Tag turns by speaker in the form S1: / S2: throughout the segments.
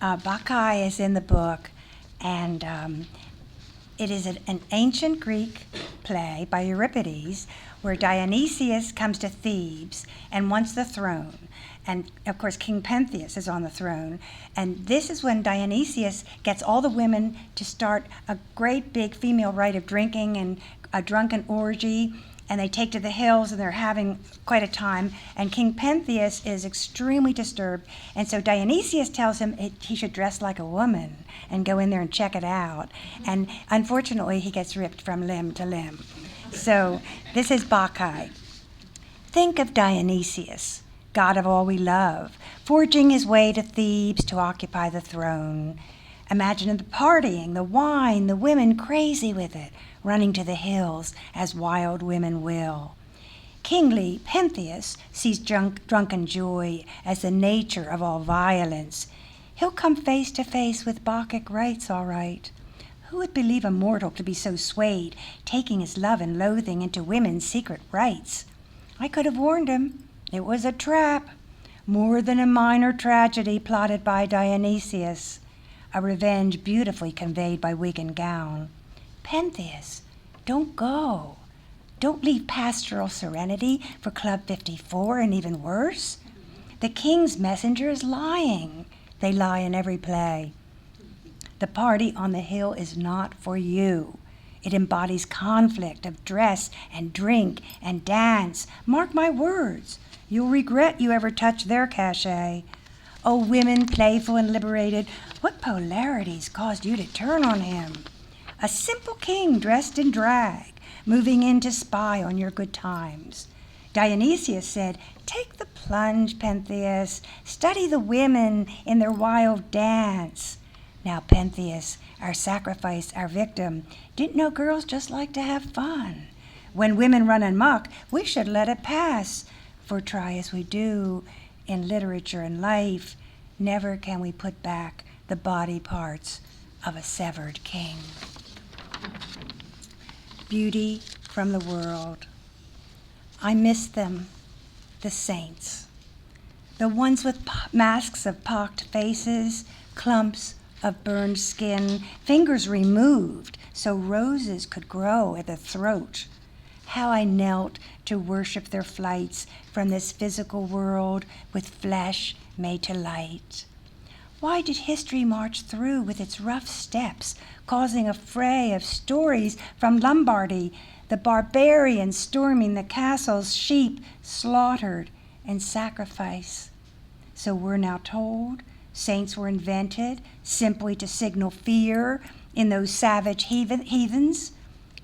S1: Bacchae is in the book, and it is an ancient Greek play by Euripides where Dionysius comes to Thebes and wants the throne. And of course, King Pentheus is on the throne. And this is when Dionysius gets all the women to start a great big female rite of drinking and a drunken orgy. And they take to the hills and they're having quite a time. And King Pentheus is extremely disturbed. And so Dionysius tells him he should dress like a woman and go in there and check it out. And unfortunately, he gets ripped from limb to limb. So this is Bacchae. Think of Dionysius, god of all we love, forging his way to Thebes to occupy the throne. Imagine the partying, the wine, the women crazy with it, running to the hills as wild women will. Kingly Pentheus sees drunken joy as the nature of all violence. He'll come face to face with Bacchic rites, all right. Who would believe a mortal to be so swayed, taking his love and loathing into women's secret rites? I could have warned him. It was a trap, more than a minor tragedy plotted by Dionysius, a revenge beautifully conveyed by wig and gown. Pentheus, don't go. Don't leave pastoral serenity for Club 54 and even worse. The king's messenger is lying. They lie in every play. The party on the hill is not for you. It embodies conflict of dress and drink and dance. Mark my words. You'll regret you ever touched their cachet. Oh, women playful and liberated, what polarities caused you to turn on him? A simple king dressed in drag, moving in to spy on your good times. Dionysius said, take the plunge, Pentheus. Study the women in their wild dance. Now Pentheus, our sacrifice, our victim, didn't know girls just like to have fun. When women run amok, we should let it pass. For try as we do in literature and life, never can we put back the body parts of a severed king. Beauty from the world. I miss them, the saints. The ones with masks of pocked faces, clumps of burned skin, fingers removed so roses could grow at the throat. How I knelt to worship their flights from this physical world with flesh made to light. Why did history march through with its rough steps, causing a fray of stories from Lombardy, the barbarians storming the castles, sheep slaughtered and sacrificed? So we're now told saints were invented simply to signal fear in those savage heathens,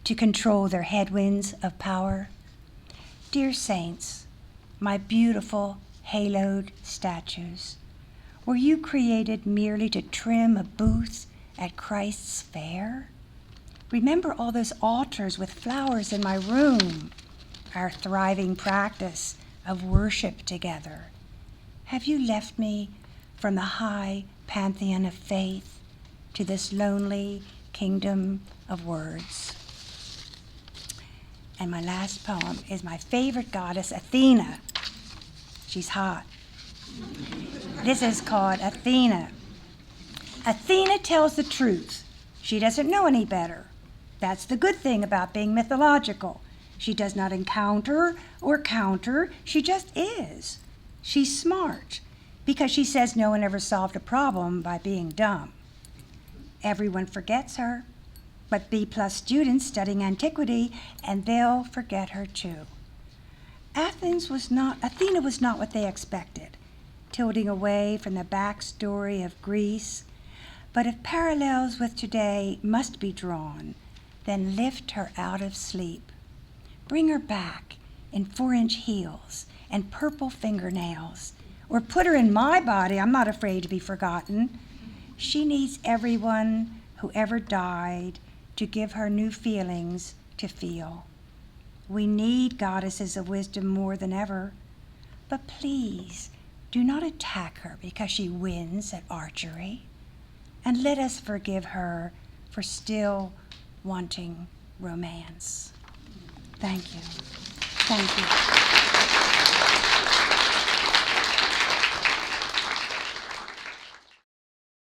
S1: to control their headwinds of power. Dear saints, my beautiful haloed statues, were you created merely to trim a booth at Christ's fair? Remember all those altars with flowers in my room, our thriving practice of worship together. Have you left me from the high pantheon of faith to this lonely kingdom of words? And my last poem is my favorite goddess, Athena. She's hot. This is called Athena. Athena tells the truth. She doesn't know any better. That's the good thing about being mythological. She does not encounter or counter. She just is. She's smart because she says no one ever solved a problem by being dumb. Everyone forgets her, but B+ students studying antiquity, and they'll forget her too. Athena was not what they expected, tilting away from the backstory of Greece. But if parallels with today must be drawn, then lift her out of sleep. Bring her back in 4-inch heels and purple fingernails, or put her in my body. I'm not afraid to be forgotten. She needs everyone who ever died to give her new feelings to feel. We need goddesses of wisdom more than ever, but please do not attack her because she wins at archery, and let us forgive her for still wanting romance. Thank you. Thank you.